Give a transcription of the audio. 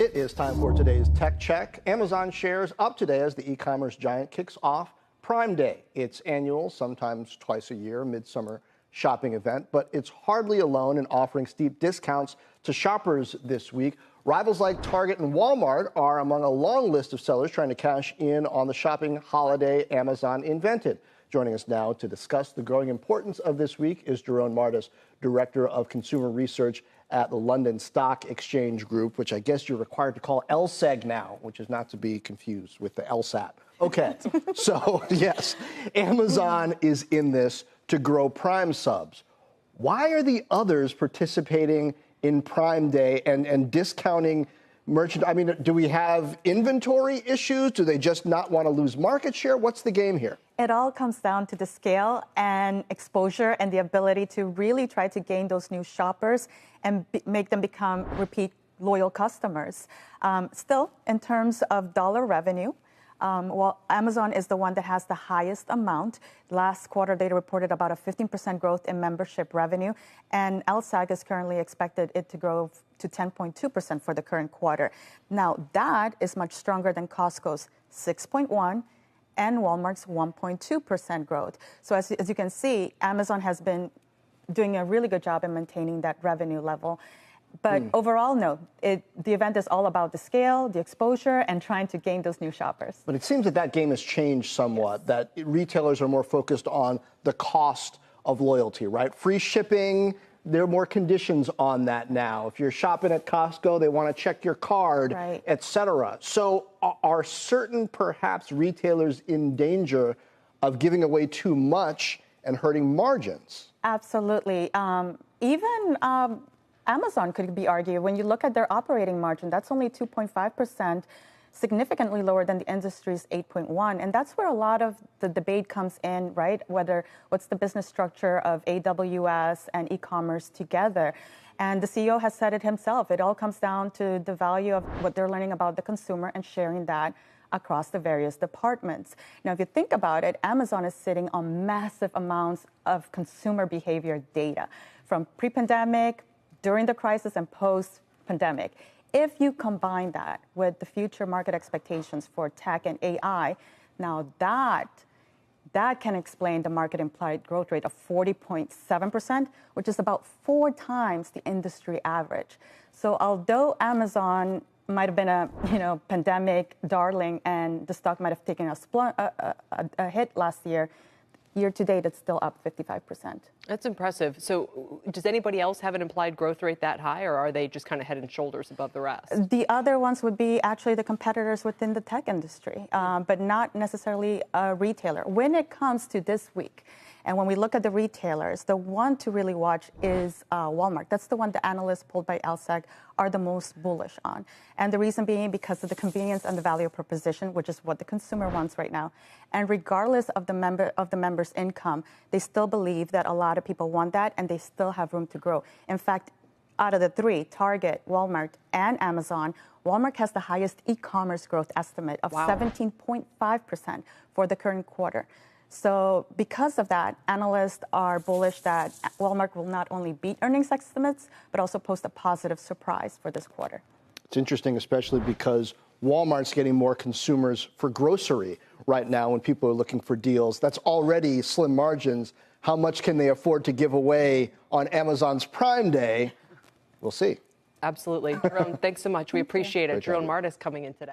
It is time for today's Tech Check. Amazon shares up today as the e-commerce giant kicks off Prime Day. Its annual, sometimes twice a year, midsummer shopping event, but it's hardly alone in offering steep discounts to shoppers this week. Rivals like Target and Walmart are among a long list of sellers trying to cash in on the shopping holiday Amazon invented. Joining us now to discuss the growing importance of this week is Jeroen Martis, Director of Consumer Research at the London Stock Exchange Group, which I guess you're required to call LSEG now, which is not to be confused with the LSAT. Okay, so yes, Amazon is in this to grow Prime subs. Why are the others participating in Prime Day and discounting merchandise? I mean, do we have inventory issues? Do they just not want to lose market share? What's the game here? It all comes down to the scale and exposure and the ability to really try to gain those new shoppers and make them become repeat loyal customers. Still, in terms of dollar revenue, well, Amazon is the one that has the highest amount. Last quarter, they reported about a 15% growth in membership revenue, and LSEG is currently expected it to grow to 10.2% for the current quarter. Now, that is much stronger than Costco's 6.1% and Walmart's 1.2% growth. So as you can see, Amazon has been doing a really good job in maintaining that revenue level. But overall, no, the event is all about the scale, the exposure, and trying to gain those new shoppers. But it seems that that game has changed somewhat, yes, that retailers are more focused on the cost of loyalty, right? Free shipping, there are more conditions on that now. If you're shopping at Costco, they want to check your card, right, et cetera. So are certain, perhaps, retailers in danger of giving away too much and hurting margins? Absolutely. Even Amazon could be argued. When you look at their operating margin, that's only 2.5%, significantly lower than the industry's 8.1%. And that's where a lot of the debate comes in, right? What's the business structure of AWS and e-commerce together? And the CEO has said it himself. It all comes down to the value of what they're learning about the consumer and sharing that across the various departments. Now, if you think about it, Amazon is sitting on massive amounts of consumer behavior data from pre-pandemic, during the crisis, and post-pandemic. If you combine that with the future market expectations for tech and AI, now that can explain the market implied growth rate of 40.7%, which is about 4 times the industry average. So although Amazon might have been a pandemic darling and the stock might have taken a hit last year, year to date, it's still up 55%. That's impressive. So does anybody else have an implied growth rate that high, or are they just kind of head and shoulders above the rest? The other ones would be actually the competitors within the tech industry, but not necessarily a retailer. When it comes to this week, and when we look at the retailers, the one to really watch is Walmart. That's the one the analysts pulled by LSEG are the most bullish on. And the reason being because of the convenience and the value proposition, which is what the consumer wants right now. And regardless of the member's income, they still believe that a lot of people want that and they still have room to grow. In fact, out of the 3, Target, Walmart, and Amazon, Walmart has the highest e-commerce growth estimate of 17.5% for the current quarter. So because of that, analysts are bullish that Walmart will not only beat earnings estimates, but also post a positive surprise for this quarter. It's interesting, especially because Walmart's getting more consumers for grocery right now when people are looking for deals. That's already slim margins. How much can they afford to give away on Amazon's Prime Day? We'll see. Absolutely. Jeroen, thanks so much. We appreciate it. Jeroen Martis coming in today.